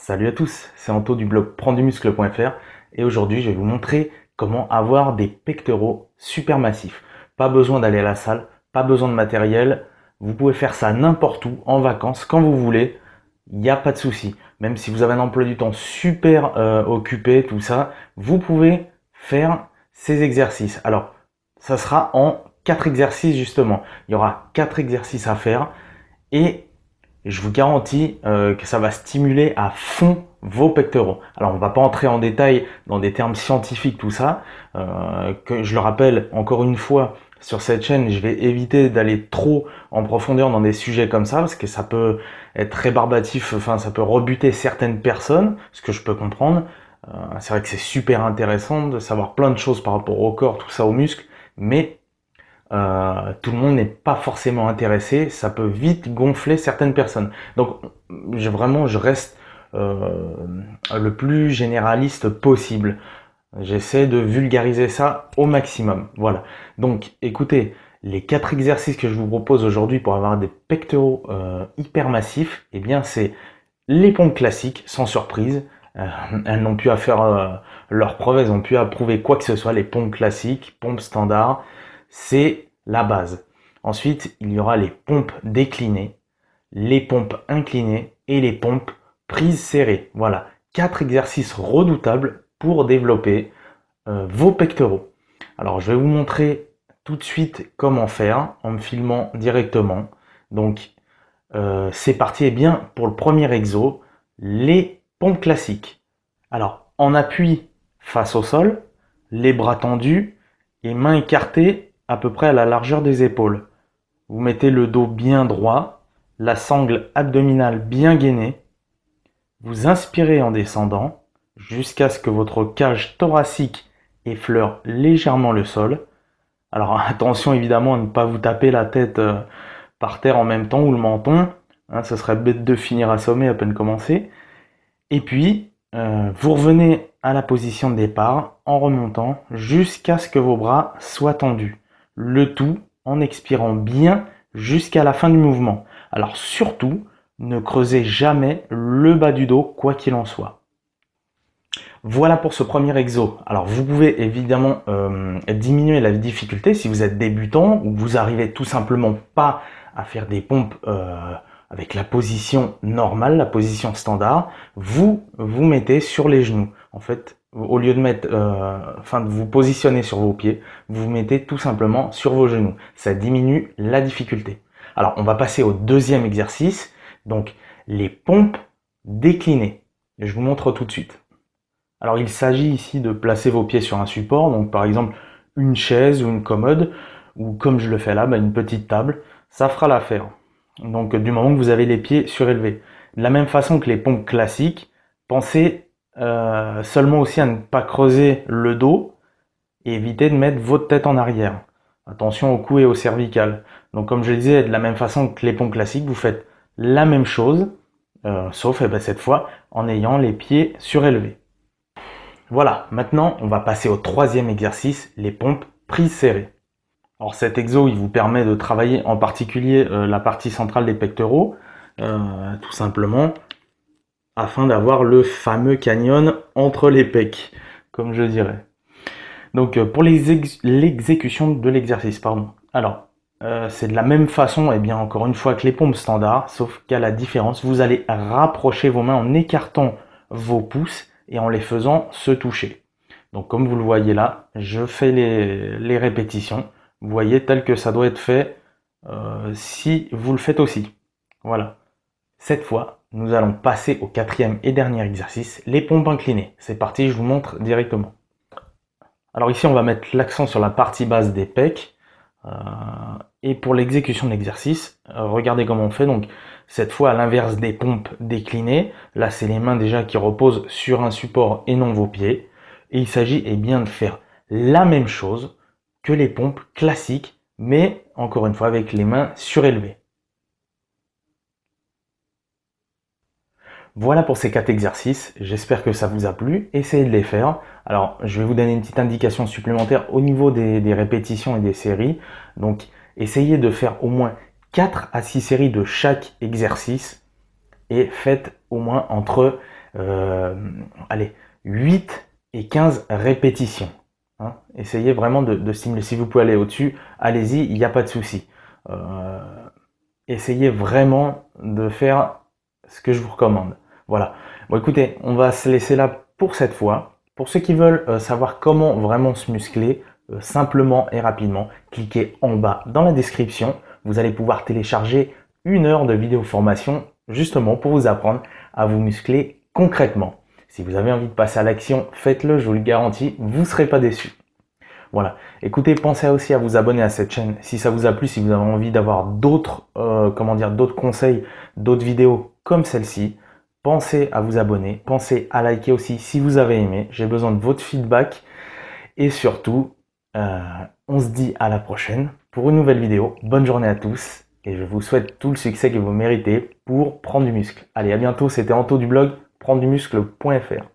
Salut à tous, c'est Anto du blog prenddumuscle.fr et aujourd'hui je vais vous montrer comment avoir des pectoraux super massifs. Pas besoin d'aller à la salle, pas besoin de matériel, vous pouvez faire ça n'importe où, en vacances, quand vous voulez, il n'y a pas de souci. Même si vous avez un emploi du temps super occupé, tout ça, vous pouvez faire ces exercices. Alors, ça sera en 4 exercices justement. Il y aura 4 exercices à faire et je vous garantis que ça va stimuler à fond vos pectoraux. Alors on va pas entrer en détail dans des termes scientifiques, tout ça. Que je le rappelle encore une fois, sur cette chaîne, je vais éviter d'aller trop en profondeur dans des sujets comme ça, parce que ça peut être rébarbatif, enfin ça peut rebuter certaines personnes, ce que je peux comprendre. C'est vrai que c'est super intéressant de savoir plein de choses par rapport au corps, tout ça, aux muscles, mais tout le monde n'est pas forcément intéressé, ça peut vite gonfler certaines personnes. Donc je reste le plus généraliste possible. J'essaie de vulgariser ça au maximum. Voilà. Donc écoutez, les 4 exercices que je vous propose aujourd'hui pour avoir des pectoraux hyper massifs, eh bien c'est les pompes classiques, sans surprise. Elles n'ont plus à faire leurs preuves, elles n'ont plus à prouver quoi que ce soit. Les pompes classiques, pompes standards, c'est la base. Ensuite, il y aura les pompes déclinées, les pompes inclinées et les pompes prises serrées. Voilà, 4 exercices redoutables pour développer vos pectoraux. Alors, je vais vous montrer tout de suite comment faire en me filmant directement. Donc, c'est parti. Et bien, pour le premier exo, les pompes classiques. Alors, en appui face au sol, les bras tendus et mains écartées à peu près à la largeur des épaules. Vous mettez le dos bien droit, la sangle abdominale bien gainée. Vous inspirez en descendant jusqu'à ce que votre cage thoracique effleure légèrement le sol. Alors attention évidemment à ne pas vous taper la tête par terre en même temps ou le menton. Ce serait bête de finir assommé à peine commencé. Et puis, vous revenez à la position de départ en remontant jusqu'à ce que vos bras soient tendus. Le tout en expirant bien jusqu'à la fin du mouvement. Alors surtout, ne creusez jamais le bas du dos, quoi qu'il en soit. Voilà pour ce premier exo. Alors vous pouvez évidemment diminuer la difficulté si vous êtes débutant ou vous arrivez tout simplement pas à faire des pompes avec la position normale, la position standard. Vous vous mettez sur les genoux. En fait, au lieu de mettre, de vous positionner sur vos pieds, vous vous mettez tout simplement sur vos genoux. Ça diminue la difficulté. Alors on va passer au deuxième exercice. Donc les pompes déclinées. Et je vous montre tout de suite. Alors il s'agit ici de placer vos pieds sur un support, donc par exemple une chaise ou une commode, ou comme je le fais là, une petite table, ça fera l'affaire. Donc du moment que vous avez les pieds surélevés. De la même façon que les pompes classiques, pensez seulement aussi à ne pas creuser le dos et éviter de mettre votre tête en arrière. Attention au cou et au cervical. Donc comme je le disais, de la même façon que les pompes classiques, vous faites la même chose, sauf cette fois en ayant les pieds surélevés. Voilà, maintenant on va passer au troisième exercice, les pompes prises serrées. Alors cet exo, il vous permet de travailler en particulier la partie centrale des pectoraux, tout simplement, afin d'avoir le fameux canyon entre les pecs, comme je dirais. Donc pour l'exécution de l'exercice, pardon. Alors, c'est de la même façon, et bien encore une fois que les pompes standards, sauf qu'à la différence, vous allez rapprocher vos mains en écartant vos pouces et en les faisant se toucher. Donc comme vous le voyez là, je fais les répétitions. Vous voyez tel que ça doit être fait si vous le faites aussi. Voilà. Cette fois, nous allons passer au quatrième et dernier exercice, les pompes inclinées. C'est parti, je vous montre directement. Alors ici, on va mettre l'accent sur la partie basse des pecs. Et pour l'exécution de l'exercice, regardez comment on fait. Donc cette fois à l'inverse des pompes déclinées, là c'est les mains déjà qui reposent sur un support et non vos pieds. Et il s'agit bien de faire la même chose que les pompes classiques, mais encore une fois avec les mains surélevées. Voilà pour ces 4 exercices, j'espère que ça vous a plu, essayez de les faire. Alors je vais vous donner une petite indication supplémentaire au niveau des répétitions et des séries. Donc essayez de faire au moins 4 à 6 séries de chaque exercice et faites au moins entre allez, 8 et 15 répétitions. Hein. Essayez vraiment de stimuler. Si vous pouvez aller au-dessus, allez-y, il n'y a pas de souci. Essayez vraiment de faire ce que je vous recommande. Voilà. Bon, écoutez, on va se laisser là pour cette fois. Pour ceux qui veulent savoir comment vraiment se muscler, simplement et rapidement, cliquez en bas dans la description. Vous allez pouvoir télécharger 1 heure de vidéo formation justement pour vous apprendre à vous muscler concrètement. Si vous avez envie de passer à l'action, faites-le, je vous le garantis, vous ne serez pas déçus. Voilà. Écoutez, pensez aussi à vous abonner à cette chaîne si ça vous a plu, si vous avez envie d'avoir d'autres, d'autres conseils, d'autres vidéos comme celle-ci. Pensez à vous abonner, pensez à liker aussi si vous avez aimé. J'ai besoin de votre feedback et surtout, on se dit à la prochaine pour une nouvelle vidéo. Bonne journée à tous et je vous souhaite tout le succès que vous méritez pour prendre du muscle. Allez, à bientôt. C'était Anto du blog prendredumuscle.fr.